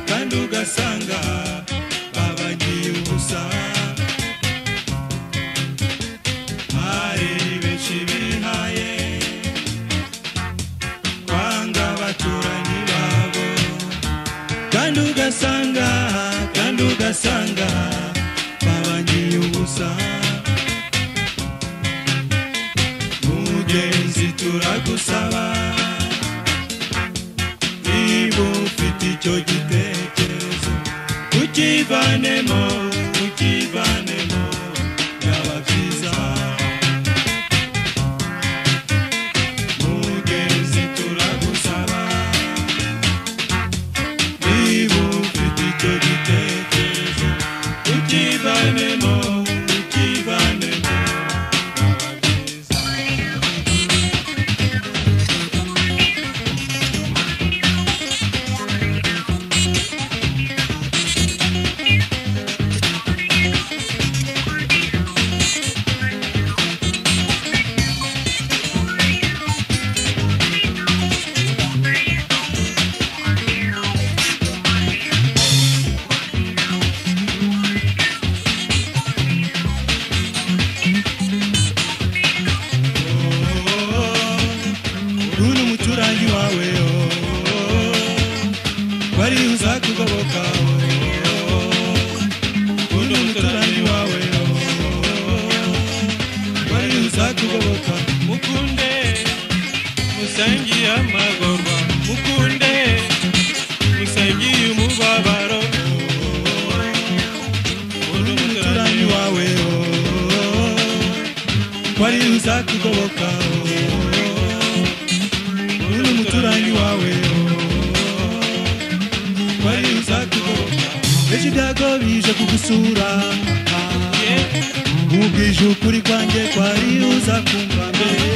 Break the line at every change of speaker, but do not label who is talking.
kandi ugasanga babagiye ubusa. Hari benshi bihaye kwanga abaturanyi babo, kandi ugasanga babagiye ubusa. Mugenzi turagusaba, niba ufite icyo gitekerezo ukivanemo byaba byiza. Mugenzi turagusaba, niba ufite icyo gitekerezo ukivanemo wari uzakugoboka. Uno muturanyi wawe wari uzakugoboka. Mukunde musangiye amagorwa, mukunde musangiye umubabaro. Uno muturanyi wawe wari uzakugoboka. Uno muturanyi wawe wari uzakugoboka. Ejo ibyago bije kugusura, mubwije ukuri kwanjye kwari uzakumva mbere.